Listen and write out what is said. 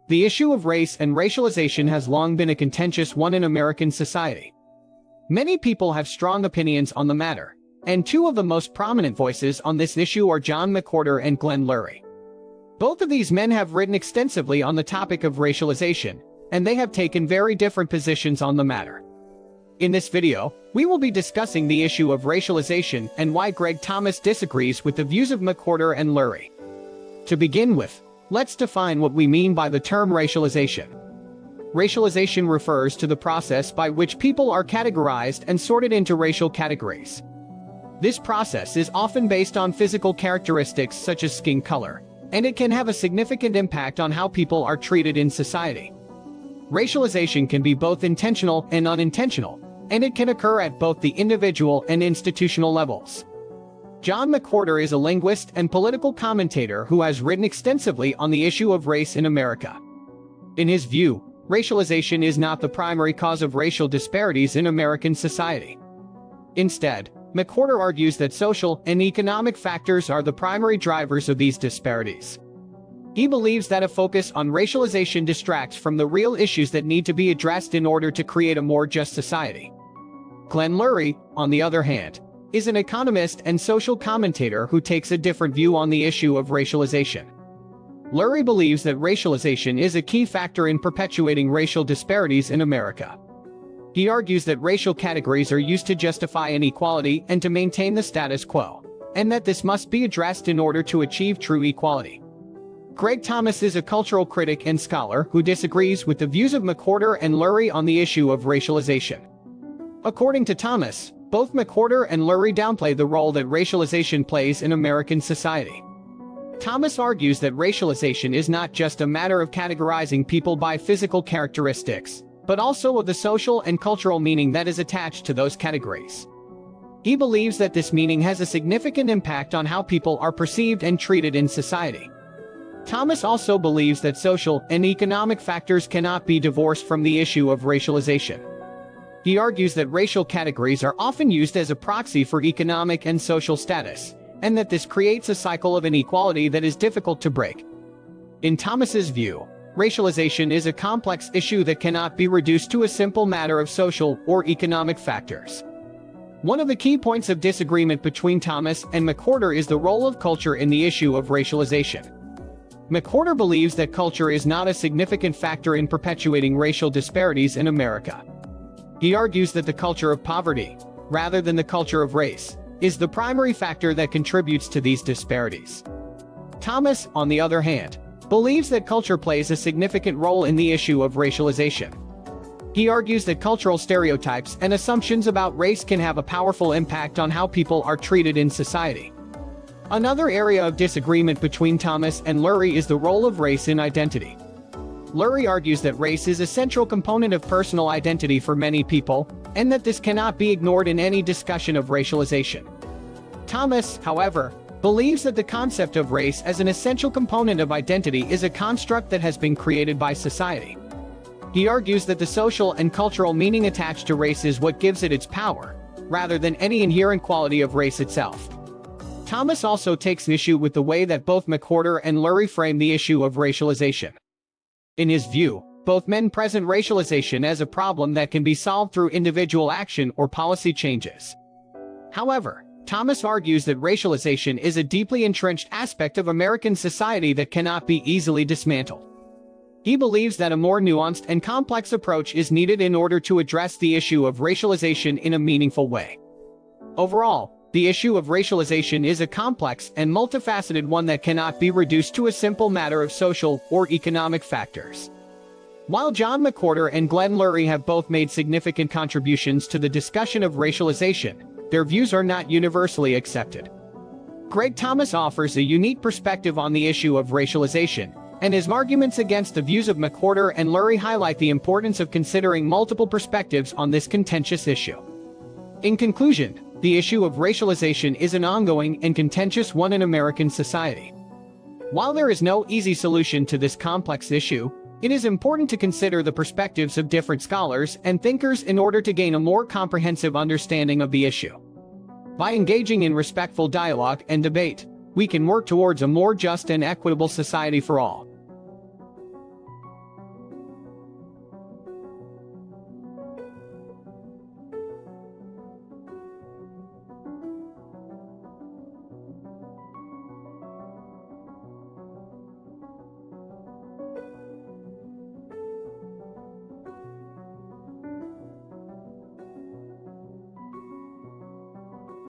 The issue of race and racialization has long been a contentious one in American society. Many people have strong opinions on the matter, and two of the most prominent voices on this issue are John McWhorter and Glenn Loury. Both of these men have written extensively on the topic of racialization, and they have taken very different positions on the matter. In this video, we will be discussing the issue of racialization and why Greg Thomas disagrees with the views of McWhorter and Loury. To begin with, let's define what we mean by the term racialization. Racialization refers to the process by which people are categorized and sorted into racial categories. This process is often based on physical characteristics such as skin color, and it can have a significant impact on how people are treated in society. Racialization can be both intentional and unintentional, and it can occur at both the individual and institutional levels. John McWhorter is a linguist and political commentator who has written extensively on the issue of race in America. In his view, racialization is not the primary cause of racial disparities in American society. Instead, McWhorter argues that social and economic factors are the primary drivers of these disparities. He believes that a focus on racialization distracts from the real issues that need to be addressed in order to create a more just society. Glenn Loury, on the other hand, is an economist and social commentator who takes a different view on the issue of racialization. Loury believes that racialization is a key factor in perpetuating racial disparities in America. He argues that racial categories are used to justify inequality and to maintain the status quo, and that this must be addressed in order to achieve true equality. Greg Thomas is a cultural critic and scholar who disagrees with the views of McWhorter and Loury on the issue of racialization. According to Thomas, both McWhorter and Loury downplay the role that racialization plays in American society. Thomas argues that racialization is not just a matter of categorizing people by physical characteristics, but also of the social and cultural meaning that is attached to those categories. He believes that this meaning has a significant impact on how people are perceived and treated in society. Thomas also believes that social and economic factors cannot be divorced from the issue of racialization. He argues that racial categories are often used as a proxy for economic and social status, and that this creates a cycle of inequality that is difficult to break. In Thomas's view, racialization is a complex issue that cannot be reduced to a simple matter of social or economic factors. One of the key points of disagreement between Thomas and McWhorter is the role of culture in the issue of racialization. McWhorter believes that culture is not a significant factor in perpetuating racial disparities in America. He argues that the culture of poverty, rather than the culture of race, is the primary factor that contributes to these disparities. Thomas, on the other hand, believes that culture plays a significant role in the issue of racialization. He argues that cultural stereotypes and assumptions about race can have a powerful impact on how people are treated in society. Another area of disagreement between Thomas and Loury is the role of race in identity. Loury argues that race is a central component of personal identity for many people, and that this cannot be ignored in any discussion of racialization. Thomas, however, believes that the concept of race as an essential component of identity is a construct that has been created by society. He argues that the social and cultural meaning attached to race is what gives it its power, rather than any inherent quality of race itself. Thomas also takes issue with the way that both McWhorter and Loury frame the issue of racialization. In his view, both men present racialization as a problem that can be solved through individual action or policy changes. However, Thomas argues that racialization is a deeply entrenched aspect of American society that cannot be easily dismantled. He believes that a more nuanced and complex approach is needed in order to address the issue of racialization in a meaningful way. Overall, the issue of racialization is a complex and multifaceted one that cannot be reduced to a simple matter of social or economic factors. While John McWhorter and Glenn Loury have both made significant contributions to the discussion of racialization, their views are not universally accepted. Greg Thomas offers a unique perspective on the issue of racialization, and his arguments against the views of McWhorter and Loury highlight the importance of considering multiple perspectives on this contentious issue. In conclusion, the issue of racialization is an ongoing and contentious one in American society. While there is no easy solution to this complex issue, it is important to consider the perspectives of different scholars and thinkers in order to gain a more comprehensive understanding of the issue. By engaging in respectful dialogue and debate, we can work towards a more just and equitable society for all.